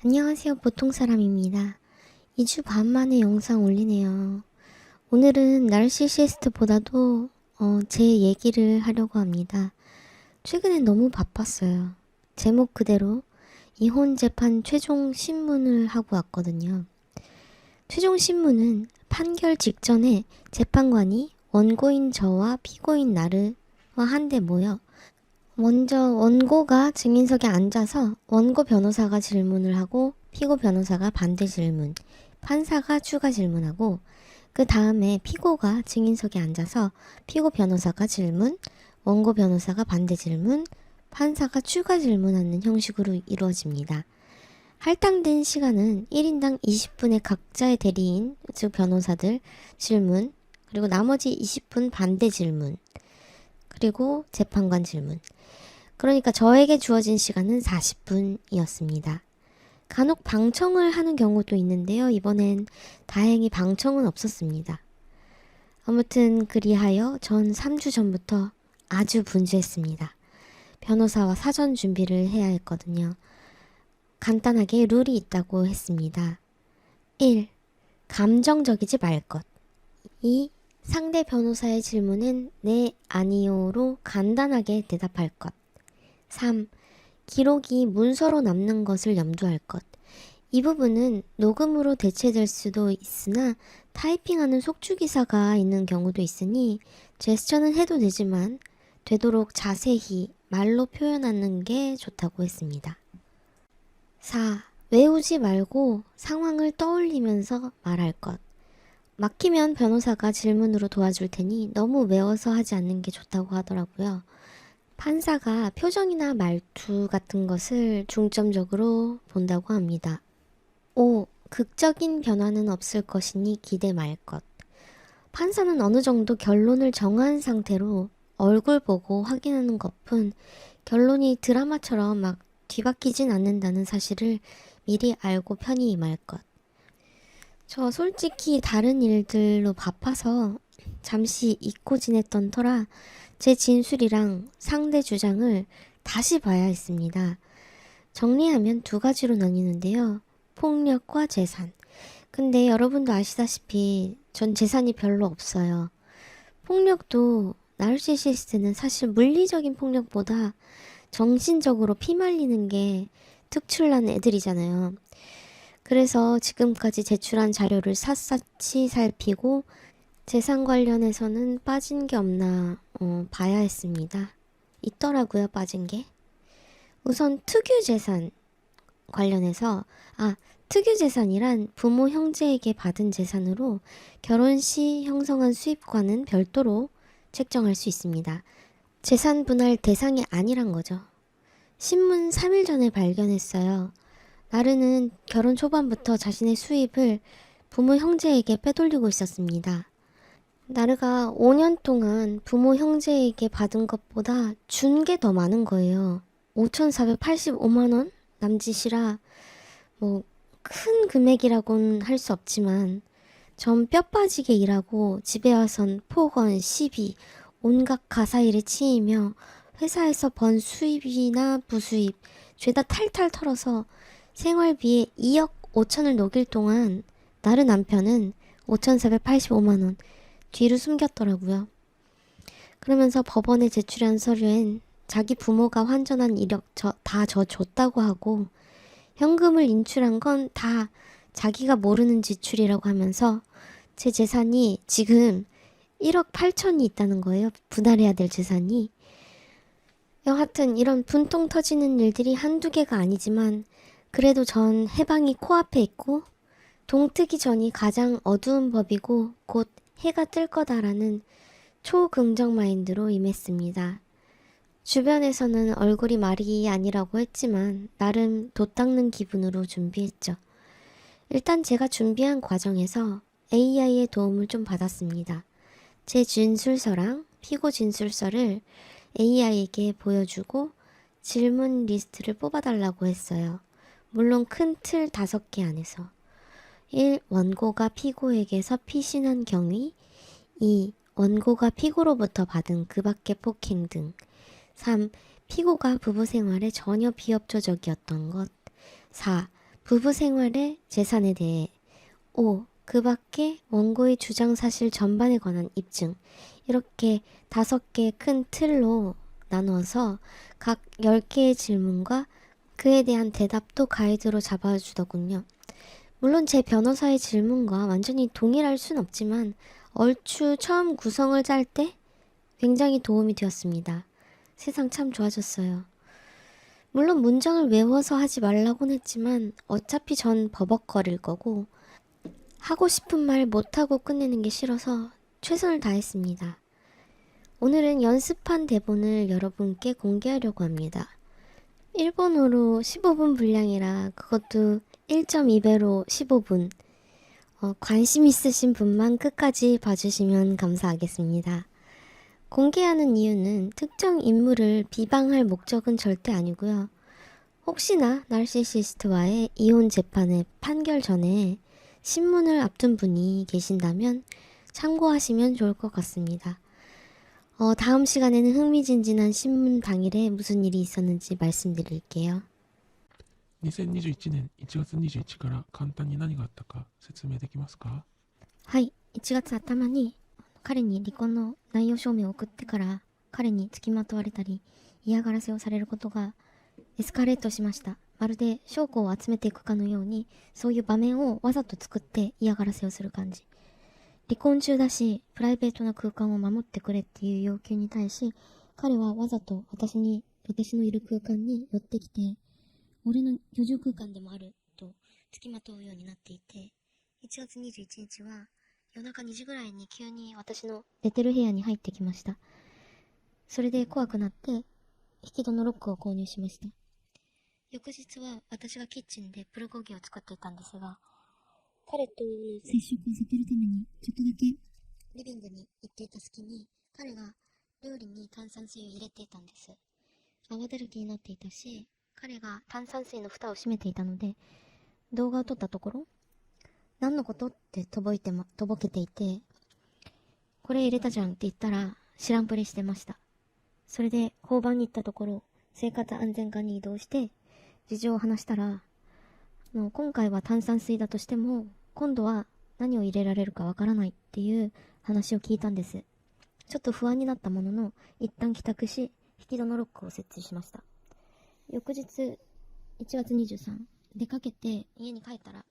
안녕하세요. 보통사람입니다. 2주 반 만에 영상 올리네요. 오늘은 나르시시스트보다도 제 얘기를 하려고 합니다. 최근에 너무 바빴어요. 제목 그대로 이혼 재판 최종 신문을 하고 왔거든요. 최종 신문은 판결 직전에 재판관이 원고인 저와 피고인 나르와 한데 모여 먼저 원고가 증인석에 앉아서 원고 변호사가 질문을 하고 피고 변호사가 반대 질문, 판사가 추가 질문하고 그 다음에 피고가 증인석에 앉아서 피고 변호사가 질문, 원고 변호사가 반대 질문, 판사가 추가 질문하는 형식으로 이루어집니다. 할당된 시간은 1인당 20분의 각자의 대리인, 즉 변호사들 질문, 그리고 나머지 20분 반대 질문, 그리고 재판관 질문. 그러니까 저에게 주어진 시간은 40분이었습니다. 간혹 방청을 하는 경우도 있는데요. 이번엔 다행히 방청은 없었습니다. 아무튼 그리하여 전 3주 전부터 아주 분주했습니다. 변호사와 사전 준비를 해야 했거든요. 간단하게 룰이 있다고 했습니다. 1. 감정적이지 말 것. 2. 상대 변호사의 질문은 네, 아니요로 간단하게 대답할 것. 3. 기록이 문서로 남는 것을 염두할 것. 이 부분은 녹음으로 대체될 수도 있으나 타이핑하는 속주기사가 있는 경우도 있으니 제스처는 해도 되지만 되도록 자세히 말로 표현하는 게 좋다고 했습니다. 4. 외우지 말고 상황을 떠올리면서 말할 것. 막히면 변호사가 질문으로 도와줄 테니 너무 외워서 하지 않는 게 좋다고 하더라고요. 판사가 표정이나 말투 같은 것을 중점적으로 본다고 합니다. 5. 극적인 변화는 없을 것이니 기대 말 것. 판사는 어느 정도 결론을 정한 상태로 얼굴 보고 확인하는 것뿐 결론이 드라마처럼 막 뒤바뀌진 않는다는 사실을 미리 알고 편히 임할 것. 저 솔직히 다른 일들로 바빠서 잠시 잊고 지냈던 터라 제 진술이랑 상대 주장을 다시 봐야 했습니다. 정리하면 두 가지로 나뉘는데요. 폭력과 재산. 근데 여러분도 아시다시피 전 재산이 별로 없어요. 폭력도 나르시시스트는 사실 물리적인 폭력보다 정신적으로 피말리는 게 특출난 애들이잖아요. 그래서 지금까지 제출한 자료를 샅샅이 살피고 재산 관련해서는 빠진 게 없나 봐야 했습니다. 있더라고요, 빠진 게. 우선 특유재산 관련해서 특유재산이란 부모 형제에게 받은 재산으로 결혼 시 형성한 수입과는 별도로 책정할 수 있습니다. 재산 분할 대상이 아니란 거죠. 신문 3일 전에 발견했어요. 나르는 결혼 초반부터 자신의 수입을 부모 형제에게 빼돌리고 있었습니다. 나르가 5년 동안 부모 형제에게 받은 것보다 준 게 더 많은 거예요. 5,485만원 남짓이라 뭐 큰 금액이라고는 할 수 없지만 전 뼈 빠지게 일하고 집에 와선 폭언, 시비, 온갖 가사일에 치이며 회사에서 번 수입이나 부수입 죄다 탈탈 털어서 생활비에 2억 5천을 녹일 동안 나르 남편은 5,485만원 뒤로 숨겼더라고요. 그러면서 법원에 제출한 서류엔 자기 부모가 환전한 이력 다 저 줬다고 하고 현금을 인출한 건 다 자기가 모르는 지출이라고 하면서 제 재산이 지금 1억 8천이 있다는 거예요. 분할해야 될 재산이. 여하튼 이런 분통 터지는 일들이 한두 개가 아니지만 그래도 전 해방이 코앞에 있고 동트기 전이 가장 어두운 법이고 곧 해가 뜰 거다라는 초긍정 마인드로 임했습니다. 주변에서는 얼굴이 말이 아니라고 했지만 나름 돛닦는 기분으로 준비했죠. 일단 제가 준비한 과정에서 AI의 도움을 좀 받았습니다. 제 진술서랑 피고 진술서를 AI에게 보여주고 질문 리스트를 뽑아달라고 했어요. 물론 큰 틀 5개 안에서. 1. 원고가 피고에게서 피신한 경위. 2. 원고가 피고로부터 받은 그 밖의 폭행 등. 3. 피고가 부부 생활에 전혀 비협조적이었던 것. 4. 부부 생활의 재산에 대해 5. 그 밖에 원고의 주장 사실 전반에 관한 입증. 이렇게 5개 큰 틀로 나누어서 각 10개의 질문과 그에 대한 대답도 가이드로 잡아주더군요. 물론 제 변호사의 질문과 완전히 동일할 순 없지만 얼추 처음 구성을 짤 때 굉장히 도움이 되었습니다. 세상 참 좋아졌어요. 물론 문장을 외워서 하지 말라고는 했지만 어차피 전 버벅거릴 거고 하고 싶은 말 못하고 끝내는 게 싫어서 최선을 다했습니다. 오늘은 연습한 대본을 여러분께 공개하려고 합니다. 일본어로 15분 분량이라 그것도 1.2배로 15분. 관심 있으신 분만 끝까지 봐주시면 감사하겠습니다. 공개하는 이유는 특정 인물을 비방할 목적은 절대 아니고요. 혹시나 나르시시스트와의 이혼 재판의 판결 전에 신문을 앞둔 분이 계신다면 참고하시면 좋을 것 같습니다. 다음 시간에는 흥미진진한 신문 당일에 무슨 일이 있었는지 말씀드릴게요. 2021年1月21日から簡単に何があったか説明できますか？はい、1月頭に彼に離婚の内容証明を送ってから彼に付きまとわれたり嫌がらせをされることがエスカレートしました。まるで証拠を集めていくかのようにそういう場面をわざと作って嫌がらせをする感じ。離婚中だしプライベートな空間を守ってくれっていう要求に対し彼はわざと私のいる空間に寄ってきて俺の居住空間でもあると付きまとうようになっていて、1月21日は夜中2時ぐらいに急に私の寝てる部屋に入ってきました。それで怖くなって引き戸のロックを購入しました。翌日は私がキッチンでプルコギを作っていたんですが、彼と接触を避けるためにちょっとだけリビングに行っていた隙に彼が料理に炭酸水を入れていたんです。泡だらけになっていたし、彼が炭酸水の蓋を閉めていたので動画を撮ったところ、何のことってとぼけていて、これ入れたじゃんって言ったら知らんぷりしてました。それで交番に行ったところ、生活安全課に移動して事情を話したら、今回は炭酸水だとしても今度は何を入れられるかわからないっていう話を聞いたんです。ちょっと不安になったものの一旦帰宅し引き戸のロックを設置しました。翌日1月23出かけて家に帰ったら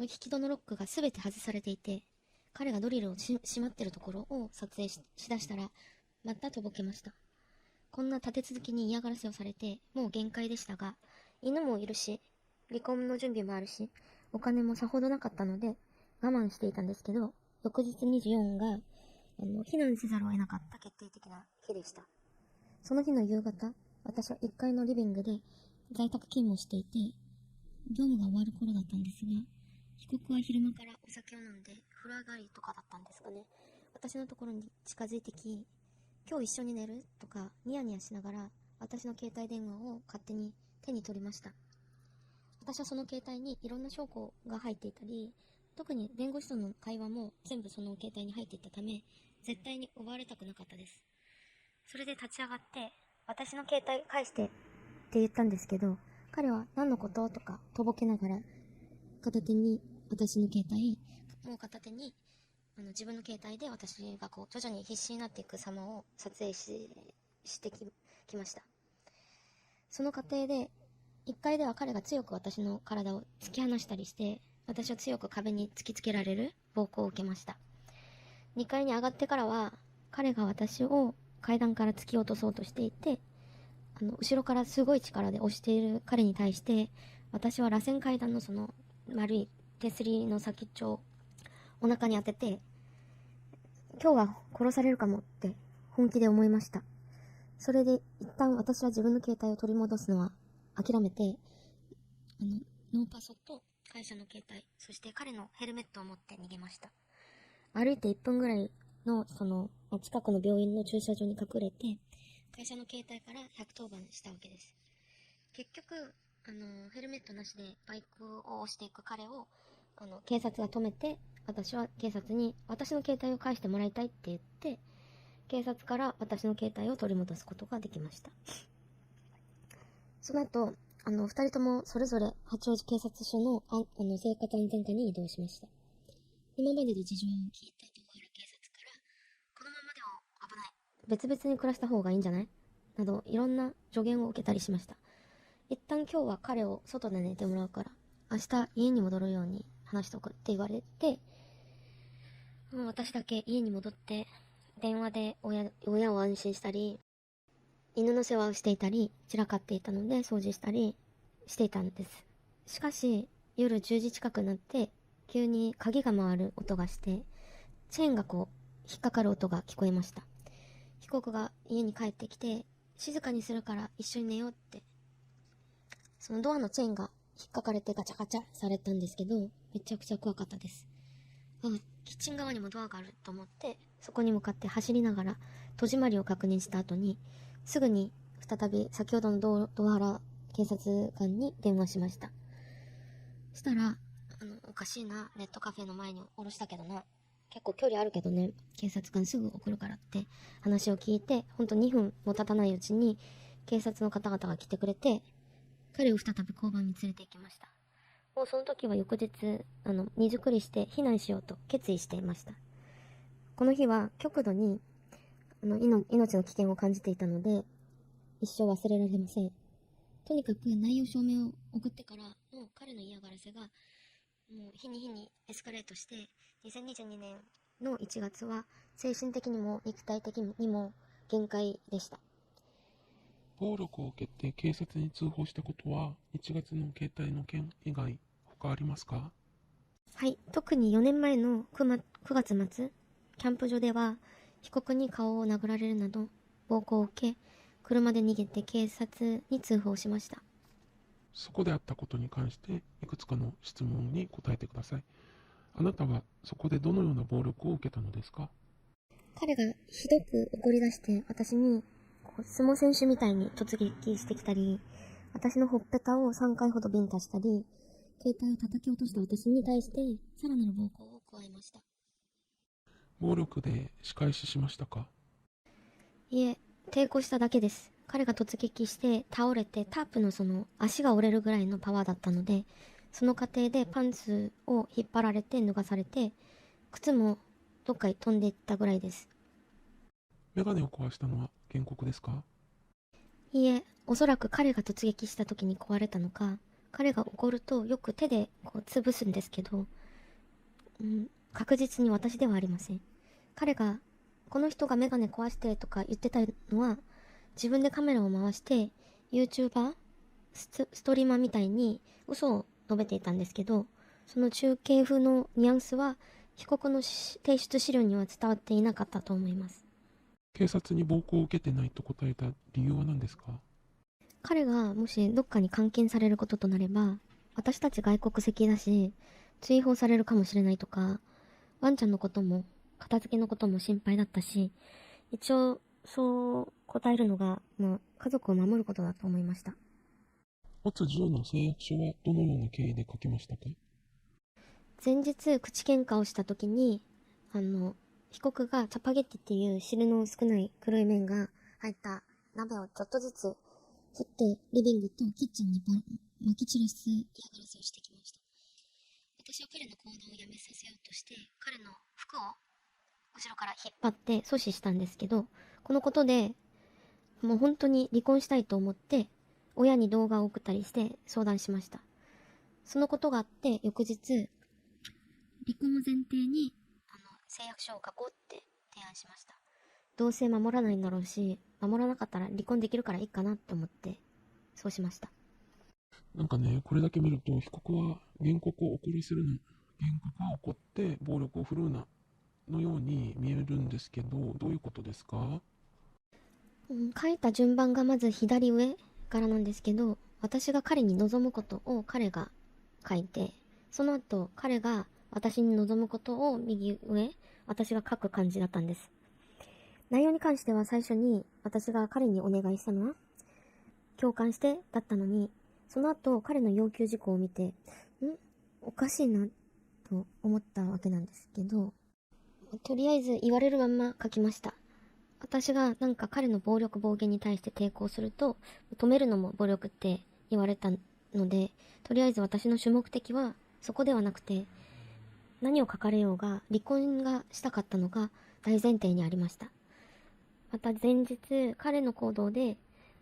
引き戸のロックが全て外されていて、彼がドリルを閉まってるところを撮影 しだしたらまたとぼけました。こんな立て続けに嫌がらせをされてもう限界でしたが、犬もいるし離婚の準備もあるしお金もさほどなかったので我慢していたんですけど、翌日24が避難せざるを得なかった決定的な日でした。その日の夕方、私は1階のリビングで在宅勤務をしていて業務が終わる頃だったんですが、被告は昼間からお酒を飲んで風呂上がりとかだったんですかね。私のところに近づいてき、今日一緒に寝るとかニヤニヤしながら私の携帯電話を勝手に手に取りました。私はその携帯にいろんな証拠が入っていたり、特に弁護士との会話も全部その携帯に入っていたため絶対に奪われたくなかったです。それで立ち上がって私の携帯返してって言ったんですけど、彼は何のこととかとぼけながら片手に私の携帯、もう片手に自分の携帯で私がこう徐々に必死になっていく様を撮影してきました。その過程で1階では彼が強く私の体を突き放したりして私は強く壁に突きつけられる暴行を受けました。2階に上がってからは彼が私を階段から突き落とそうとしていて、後ろからすごい力で押している彼に対して私は螺旋階段のその丸い手すりの先っちょをお腹に当てて、今日は殺されるかもって本気で思いました。それで一旦私は自分の携帯を取り戻すのは諦めて、ノーパソと会社の携帯、そして彼のヘルメットを持って逃げました。歩いて1分ぐらいのその近くの病院の駐車場に隠れて会社の携帯から110番したわけです。結局ヘルメットなしでバイクを押していく彼を警察が止めて、私は警察に私の携帯を返してもらいたいって言って警察から私の携帯を取り戻すことができました。その後二人ともそれぞれ八王子警察署の生活安全課に移動しました。今までの事情を聞いた東原警察から、このままでは危ない。別々に暮らした方がいいんじゃない？など、いろんな助言を受けたりしました。一旦今日は彼を外で寝てもらうから、明日家に戻るように話しとくって言われて、私だけ家に戻って、電話で親を安心したり、犬の世話をしていたり、散らかっていたので掃除したりしていたんです。しかし、夜10時近くになって、急に鍵が回る音がして、チェーンが引っかかる音が聞こえました。被告が家に帰ってきて、静かにするから一緒に寝ようって、そのドアのチェーンが引っかかれてガチャガチャされたんですけど、めちゃくちゃ怖かったです。キッチン側にもドアがあると思って、そこに向かって走りながら戸締まりを確認した後に、すぐに再び先ほどの道原警察官に電話しました。したら、おかしいな、ネットカフェの前に降ろしたけどな、結構距離あるけどね、警察官すぐ送るからって話を聞いて、ほんと2分も経たないうちに警察の方々が来てくれて、彼を再び交番に連れて行きました。もうその時は翌日、荷造りして避難しようと決意していました。この日は極度に命の危険を感じていたので、一生忘れられません。とにかく内容証明を送ってからの彼の嫌がらせが、もう日に日にエスカレートして、2022年の1月は精神的にも肉体的にも限界でした。暴力を受けて警察に通報したことは1月の携帯の件以外他ありますか？はい、特に4年前の9月末、キャンプ場では被告に顔を殴られるなど暴行を受け、車で逃げて警察に通報しました。そこであったことに関していくつかの質問に答えてください。あなたはそこでどのような暴力を受けたのですか？彼がひどく怒り出して私に相撲選手みたいに突撃してきたり、私のほっぺたを3回ほどビンタしたり、携帯を叩き落とした私に対してさらなる暴行を加えました。暴力で仕返ししましたか？いえ、抵抗しただけです。彼が突撃して倒れて、タープの足が折れるぐらいのパワーだったので、その過程でパンツを引っ張られて脱がされて、靴もどっかに飛んでいったぐらいです。メガネを壊したのは原告ですか？いいえ、おそらく彼が突撃した時に壊れたのか、彼が怒るとよく手で潰すんですけど、確実に私ではありません。彼が、この人がメガネ壊してとか言ってたのは、自分でカメラを回して、YouTuber、ストリーマーみたいに嘘を述べていたんですけど、その中継風のニュアンスは、被告の提出資料には伝わっていなかったと思います。警察に暴行を受けてないと答えた理由は何ですか？彼がもしどっかに監禁されることとなれば、私たち外国籍だし、追放されるかもしれないとか、ワンちゃんのことも、片付けのことも心配だったし、一応、そう答えるのが、家族を守ることだと思いました。持つ銃の誓約書はどのような経緯で書きましたか？前日、口喧嘩をした時に、被告がチャパゲッティっていう汁の少ない黒い麺が入った鍋をちょっとずつ振って、リビングとキッチンに撒き散らす嫌がらせをしてきました。私は彼の行動をやめさせようとして、彼の服を後ろから引っ張って阻止したんですけど、このことでもう本当に離婚したいと思って、親に動画を送ったりして相談しました。そのことがあって、翌日、離婚を前提に、誓約書を書こうって提案しました。どうせ守らないんだろうし、守らなかったら離婚できるからいいかなって思って、そうしました。なんかね、これだけ見ると被告は原告を怒らせるな、原告は怒って暴力を振るうなのように見えるんですけど、どういうことですか？書いた順番がまず左上からなんですけど、私が彼に望むことを彼が書いて、その後彼が私に望むことを右上、私が書く感じだったんです。内容に関しては最初に私が彼にお願いしたのは共感してだったのに、その後彼の要求事項を見て、おかしいなと思ったわけなんですけど、とりあえず言われるまんま書きました。私がなんか彼の暴力暴言に対して抵抗すると、止めるのも暴力って言われたので、とりあえず私の主目的はそこではなくて、何を書かれようが離婚がしたかったのが大前提にありました。また前日、彼の行動で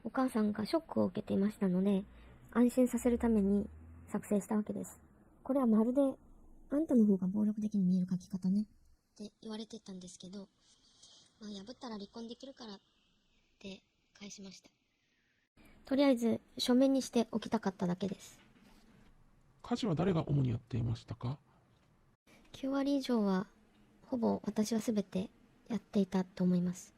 お母さんがショックを受けていましたので、安心させるために作成したわけです。これはまるであんたの方が暴力的に見える書き方ねって言われてたんですけど、破ったら離婚できるからって返しました。とりあえず書面にしておきたかっただけです。家事は誰が主にやっていましたか？9割以上はほぼ私は全てやっていたと思います。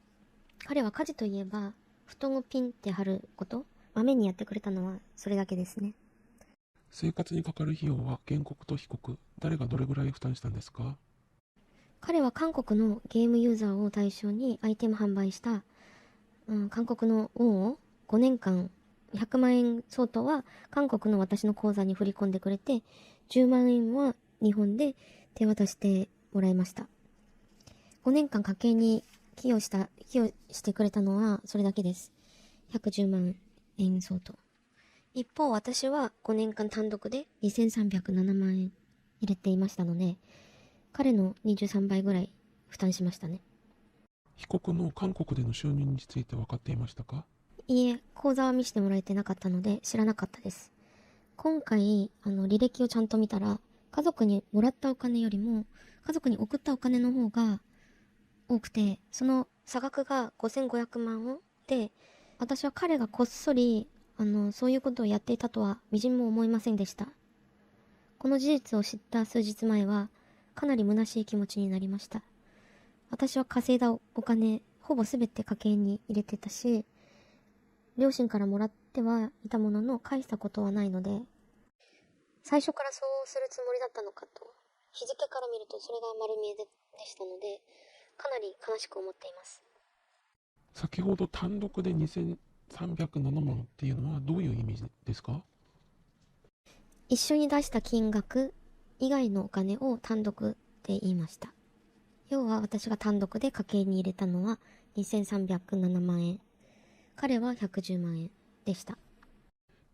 彼は家事といえば布団をピンって貼ること、まめにやってくれたのはそれだけですね。生活にかかる費用は原告と被告、誰がどれぐらい負担したんですか？彼は韓国のゲームユーザーを対象にアイテム販売した、韓国のウォンを5年間100万円相当は韓国の私の口座に振り込んでくれて、10万円は日本で手渡してもらいました。5年間家計に寄与してくれたのはそれだけです。110万円相当。一方私は5年間単独で2307万円入れていましたので、彼の23倍ぐらい負担しましたね。被告の韓国での収入について分かっていましたか？いいえ、口座は見せてもらえてなかったので知らなかったです。今回履歴をちゃんと見たら、家族にもらったお金よりも家族に送ったお金の方が多くて、その差額が5500万ウォンで、私は彼がこっそりそういうことをやっていたとはみじんも思いませんでした。この事実を知った数日前はかなり虚しい気持ちになりました。私は稼いだお金ほぼ全て家計に入れてたし、両親からもらってはいたものの返したことはないので、最初からそうするつもりだったのかと、日付から見るとそれが丸見えでしたので、かなり悲しく思っています。先ほど単独で2307万っていうのはどういう意味ですか？一緒に出した金額以外のお金を単独って言いました。要は私が単独で家計に入れたのは2307万円。彼は110万円でした。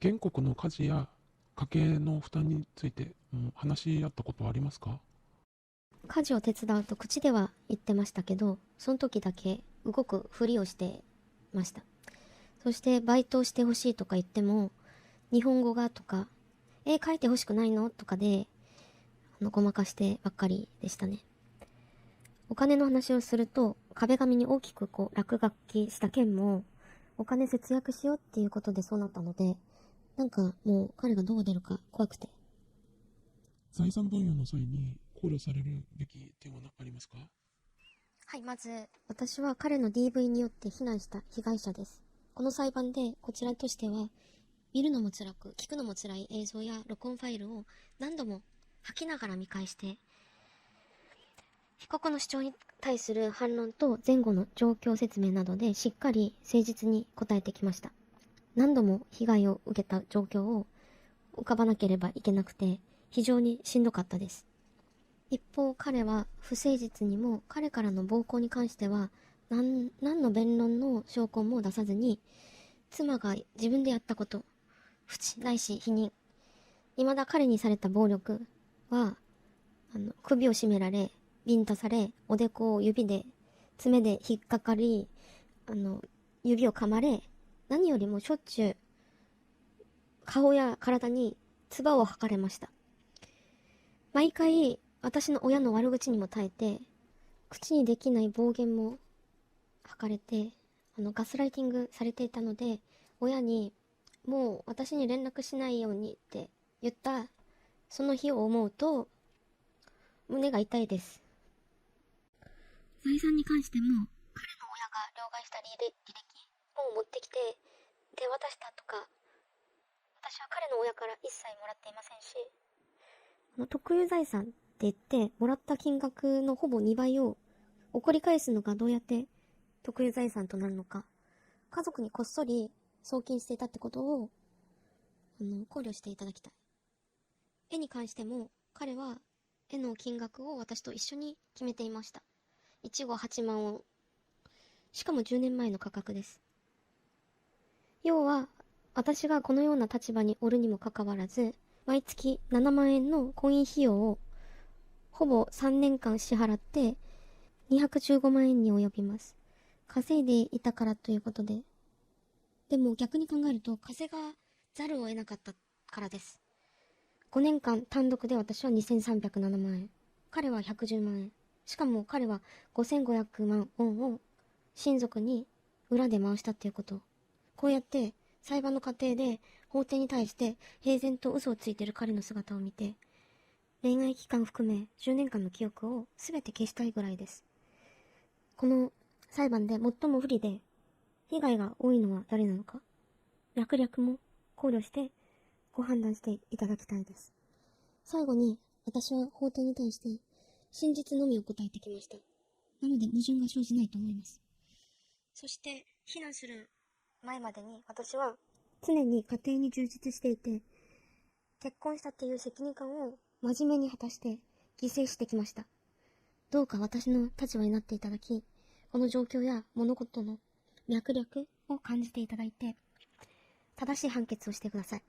原告の家事や家計の負担について、話し合ったことはありますか？家事を手伝うと口では言ってましたけど、その時だけ動くふりをしてました。そしてバイトをしてほしいとか言っても、日本語がとか、書いてほしくないのとかで、ごまかしてばっかりでしたね。お金の話をすると、壁紙に大きく落書きした件も、お金節約しようっていうことでそうなったので、なんかもう彼がどう出るか怖くて。財産分与の際に考慮されるべき点はありますか？はい、まず、私は彼の DV によって非難した被害者です。この裁判でこちらとしては、見るのも辛く、聞くのも辛い映像や録音ファイルを何度も吐きながら見返して、被告の主張に対する反論と前後の状況説明などでしっかり誠実に答えてきました。何度も被害を受けた状況を浮かばなければいけなくて、非常にしんどかったです。一方、彼は不誠実にも彼からの暴行に関しては何の弁論の証拠も出さずに、妻が自分でやったこと、不知ないし否認、未だ彼にされた暴力は、首を絞められ、ビンタされ、おでこを爪で引っかかり、指を噛まれ、何よりもしょっちゅう、顔や体に唾を吐かれました。毎回、私の親の悪口にも耐えて、口にできない暴言も吐かれて、ガスライティングされていたので、親に、もう私に連絡しないようにって言ったその日を思うと胸が痛いです。財産に関しても彼の親が両替した履歴を持ってきて手渡したとか、私は彼の親から一切もらっていませんし、特有財産って言ってもらった金額のほぼ2倍を送り返すのがどうやって特有財産となるのか、家族にこっそり送金していたってことを考慮していただきたい。絵に関しても彼は絵の金額を私と一緒に決めていました。1号8万を、しかも10年前の価格です。要は私がこのような立場におるにもかかわらず、毎月7万円の婚姻費用をほぼ3年間支払って215万円に及びます。稼いでいたからということで。でも逆に考えると稼がざるを得なかったからです。5年間単独で私は2307万円。彼は110万円。しかも彼は5500万ウォンを親族に裏で回したっていうこと。こうやって裁判の過程で法廷に対して平然と嘘をついている彼の姿を見て、恋愛期間含め10年間の記憶を全て消したいぐらいです。この裁判で最も不利で被害が多いのは誰なのか、略略も考慮してご判断していただきたいです。最後に私は法廷に対して真実のみを答えてきました。なので矛盾が生じないと思います。そして非難する前までに私は常に家庭に充実していて、結婚したっていう責任感を真面目に果たして犠牲してきました。どうか私の立場になっていただき、この状況や物事の脈略を感じていただいて、正しい判決をしてください。